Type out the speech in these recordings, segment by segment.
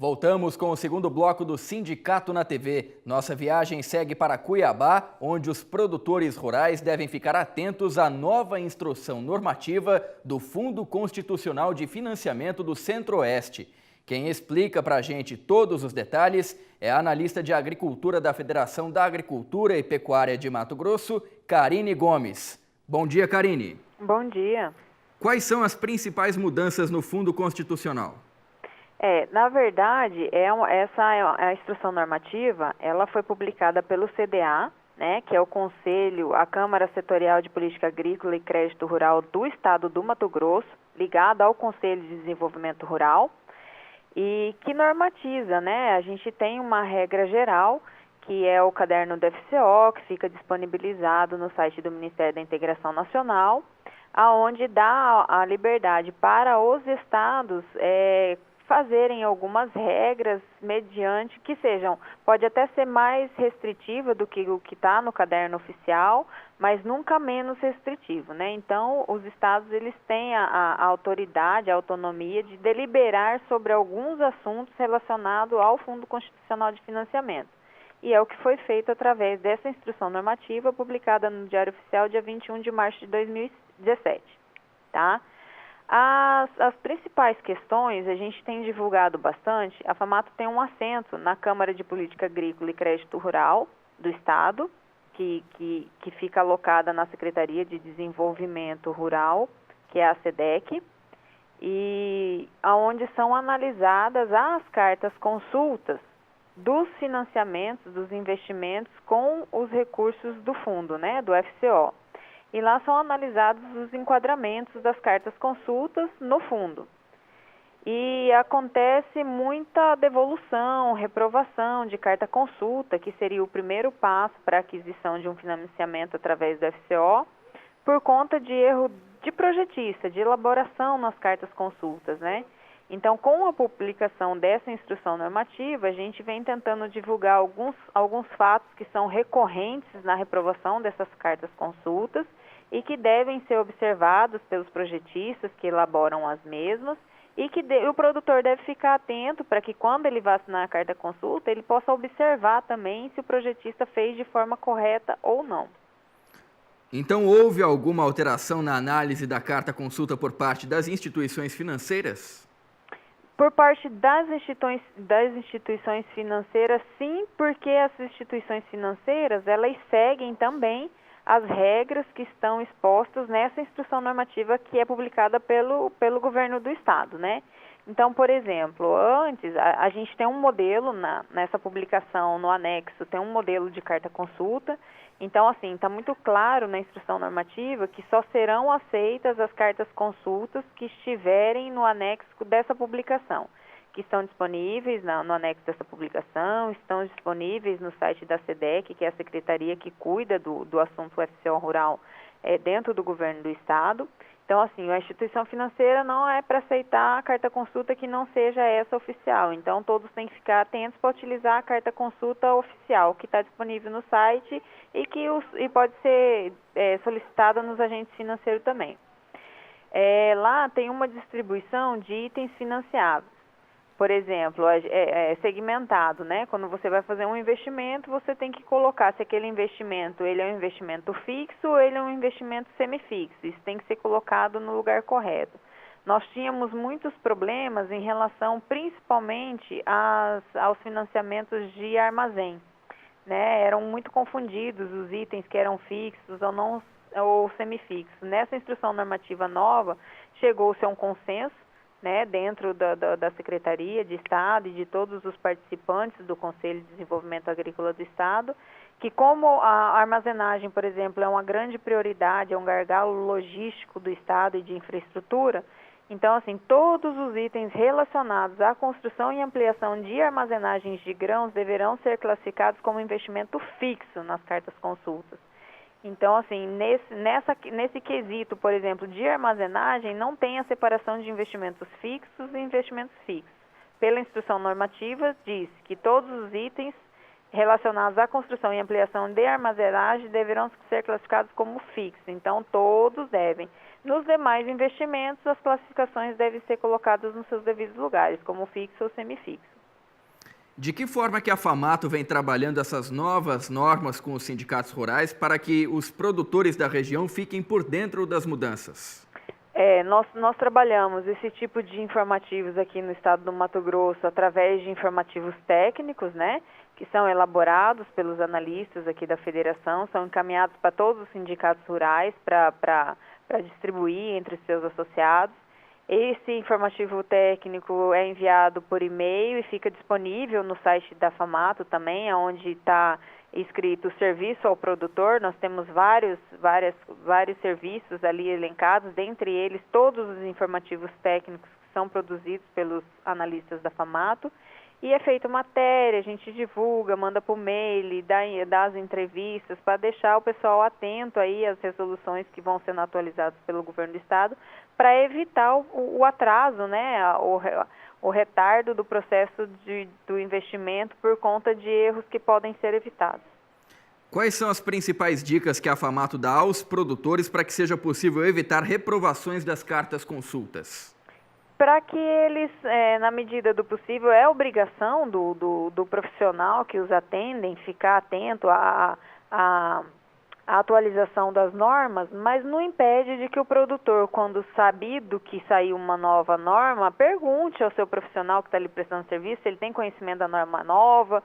Voltamos com o segundo bloco do Sindicato na TV. Nossa viagem segue para Cuiabá, onde os produtores rurais devem ficar atentos à nova instrução normativa do Fundo Constitucional de Financiamento do Centro-Oeste. Quem explica para a gente todos os detalhes é a analista de agricultura da Federação da Agricultura e Pecuária de Mato Grosso, Karine Gomes. Bom dia, Karine. Bom dia. Quais são as principais mudanças no Fundo Constitucional? Na verdade, essa instrução normativa, ela foi publicada pelo CDA, né, que é o Conselho, a Câmara Setorial de Política Agrícola e Crédito Rural do Estado do Mato Grosso, ligada ao Conselho de Desenvolvimento Rural, e que normatiza, né? A gente tem uma regra geral, que é o caderno do FCO, que fica disponibilizado no site do Ministério da Integração Nacional, aonde dá a liberdade para os estados fazerem algumas regras mediante que sejam, pode até ser mais restritiva do que o que está no caderno oficial, mas nunca menos restritivo, né? Então, os estados, eles têm a autoridade, a autonomia de deliberar sobre alguns assuntos relacionados ao Fundo Constitucional de Financiamento. E é o que foi feito através dessa instrução normativa publicada no Diário Oficial dia 21 de março de 2017, tá? As principais questões, a gente tem divulgado bastante. A FAMATO tem um assento na Câmara de Política Agrícola e Crédito Rural do Estado, que fica alocada na Secretaria de Desenvolvimento Rural, que é a SEDEC, e onde são analisadas as cartas consultas dos financiamentos, dos investimentos com os recursos do fundo, né, do FCO. E lá são analisados os enquadramentos das cartas consultas no fundo. E acontece muita devolução, reprovação de carta consulta, que seria o primeiro passo para a aquisição de um financiamento através do FCO, por conta de erro de projetista, de elaboração nas cartas consultas, né? Então, com a publicação dessa instrução normativa, a gente vem tentando divulgar alguns fatos que são recorrentes na reprovação dessas cartas consultas e que devem ser observados pelos projetistas que elaboram as mesmas e que o produtor deve ficar atento para que quando ele vá assinar a carta consulta, ele possa observar também se o projetista fez de forma correta ou não. Então, houve alguma alteração na análise da carta consulta por parte das instituições financeiras? Por parte das instituições financeiras, sim, porque as instituições financeiras, elas seguem também as regras que estão expostas nessa instrução normativa que é publicada pelo governo do estado, né? Então, por exemplo, antes, a gente tem um modelo nessa publicação, no anexo, tem um modelo de carta consulta. Então, assim, está muito claro na instrução normativa que só serão aceitas as cartas consultas que estiverem no anexo dessa publicação, que estão disponíveis no anexo dessa publicação, estão disponíveis no site da SEDEC, que é a secretaria que cuida do assunto FCO rural dentro do governo do estado. Então, assim, a instituição financeira não é para aceitar a carta consulta que não seja essa oficial. Então, todos têm que ficar atentos para utilizar a carta consulta oficial, que está disponível no site e pode ser solicitada nos agentes financeiros também. Lá tem uma distribuição de itens financiados. Por exemplo, é segmentado, né? Quando você vai fazer um investimento, você tem que colocar se aquele investimento ele é um investimento fixo ou ele é um investimento semifixo. Isso tem que ser colocado no lugar correto. Nós tínhamos muitos problemas em relação principalmente aos financiamentos de armazém, né? Eram muito confundidos os itens que eram fixos ou semifixos. Nessa instrução normativa nova, chegou-se a um consenso, né, dentro da Secretaria de Estado e de todos os participantes do Conselho de Desenvolvimento Agrícola do Estado, que como a armazenagem, por exemplo, é uma grande prioridade, é um gargalo logístico do Estado e de infraestrutura, então, assim, todos os itens relacionados à construção e ampliação de armazenagens de grãos deverão ser classificados como investimento fixo nas cartas consultas. Então, assim, nesse quesito, por exemplo, de armazenagem, não tem a separação de investimentos fixos e investimentos fixos. Pela instrução normativa, diz que todos os itens relacionados à construção e ampliação de armazenagem deverão ser classificados como fixos. Então, todos devem. Nos demais investimentos, as classificações devem ser colocadas nos seus devidos lugares, como fixo ou semifixo. De que forma que a FAMATO vem trabalhando essas novas normas com os sindicatos rurais para que os produtores da região fiquem por dentro das mudanças? Nós trabalhamos esse tipo de informativos aqui no estado do Mato Grosso através de informativos técnicos, né, que são elaborados pelos analistas aqui da federação, são encaminhados para todos os sindicatos rurais para distribuir entre os seus associados. Esse informativo técnico é enviado por e-mail e fica disponível no site da FAMATO também, onde está escrito serviço ao produtor. Nós temos vários serviços ali elencados, dentre eles todos os informativos técnicos que são produzidos pelos analistas da FAMATO. E é feita matéria, a gente divulga, manda por mail, dá as entrevistas para deixar o pessoal atento aí às resoluções que vão sendo atualizadas pelo governo do estado para evitar o atraso, né, o retardo do processo do investimento por conta de erros que podem ser evitados. Quais são as principais dicas que a FAMATO dá aos produtores para que seja possível evitar reprovações das cartas consultas? Para que eles, na medida do possível, é obrigação do profissional que os atendem ficar atento à atualização das normas, mas não impede de que o produtor, quando sabido que saiu uma nova norma, pergunte ao seu profissional que está ali prestando serviço se ele tem conhecimento da norma nova.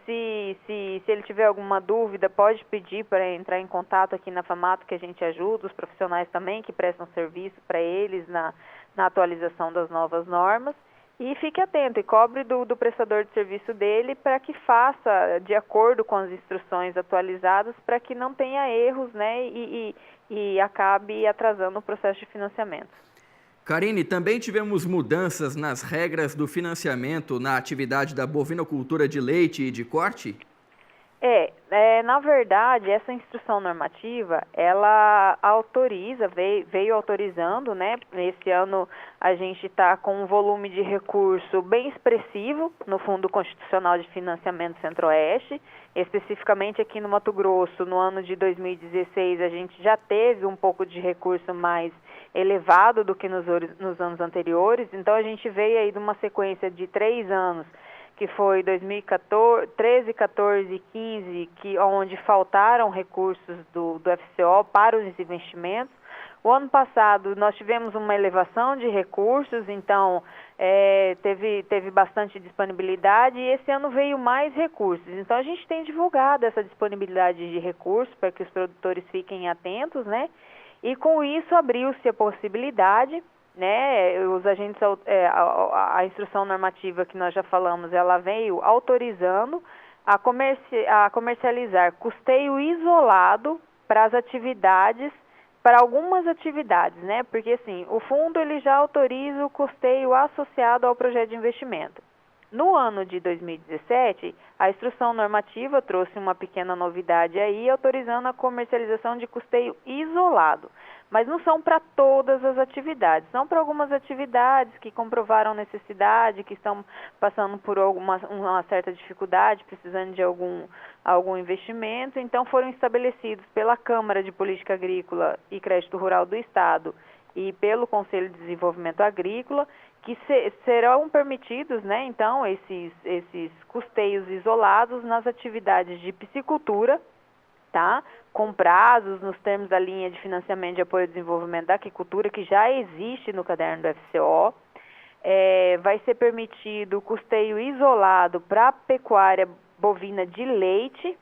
Se ele tiver alguma dúvida, pode pedir para entrar em contato aqui na FAMATO, que a gente ajuda, os profissionais também que prestam serviço para eles na atualização das novas normas, e fique atento e cobre do prestador de serviço dele para que faça de acordo com as instruções atualizadas para que não tenha erros, né, e acabe atrasando o processo de financiamento. Karine, também tivemos mudanças nas regras do financiamento na atividade da bovinocultura de leite e de corte? Na verdade, essa instrução normativa, ela autoriza, veio autorizando, né? Esse ano a gente está com um volume de recurso bem expressivo no Fundo Constitucional de Financiamento Centro-Oeste, especificamente aqui no Mato Grosso, no ano de 2016, a gente já teve um pouco de recurso mais elevado do que nos anos anteriores, então a gente veio aí de uma sequência de 3 anos, que foi 2014, 13, 14 e 15, onde faltaram recursos do FCO para os investimentos. O ano passado nós tivemos uma elevação de recursos, então teve bastante disponibilidade, e esse ano veio mais recursos. Então a gente tem divulgado essa disponibilidade de recursos para que os produtores fiquem atentos, né? E com isso abriu-se a possibilidade, né, os agentes, a instrução normativa que nós já falamos, ela veio autorizando a comercializar custeio isolado para as atividades, para algumas atividades, né, porque assim, o fundo ele já autoriza o custeio associado ao projeto de investimento. No ano de 2017, a instrução normativa trouxe uma pequena novidade aí, autorizando a comercialização de custeio isolado. Mas não são para todas as atividades, são para algumas atividades que comprovaram necessidade, que estão passando por uma certa dificuldade, precisando de algum investimento. Então foram estabelecidos pela Câmara de Política Agrícola e Crédito Rural do Estado e pelo Conselho de Desenvolvimento Agrícola, que serão permitidos, né, então, esses custeios isolados nas atividades de piscicultura, tá? Com prazos nos termos da linha de financiamento de apoio ao desenvolvimento da aquicultura, que já existe no caderno do FCO. Vai ser permitido o custeio isolado para a pecuária bovina de leite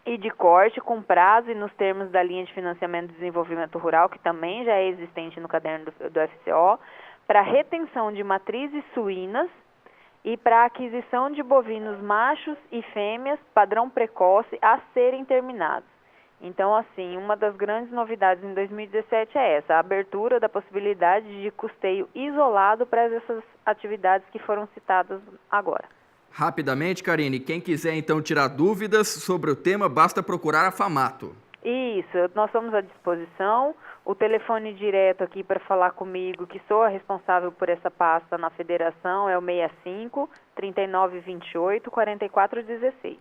e de corte, com prazo e nos termos da linha de financiamento de desenvolvimento rural, que também já é existente no caderno do FCO, para retenção de matrizes suínas e para aquisição de bovinos machos e fêmeas padrão precoce a serem terminados. Então, assim, uma das grandes novidades em 2017 é essa, a abertura da possibilidade de custeio isolado para essas atividades que foram citadas agora. Rapidamente, Karine, quem quiser então tirar dúvidas sobre o tema, basta procurar a FAMATO. Isso, nós estamos à disposição. O telefone direto aqui para falar comigo, que sou a responsável por essa pasta na federação, é o 65 3928 4416.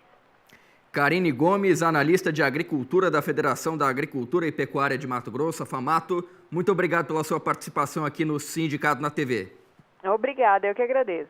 Karine Gomes, analista de agricultura da Federação da Agricultura e Pecuária de Mato Grosso, a FAMATO, muito obrigado pela sua participação aqui no Sindicato na TV. Obrigada, eu que agradeço.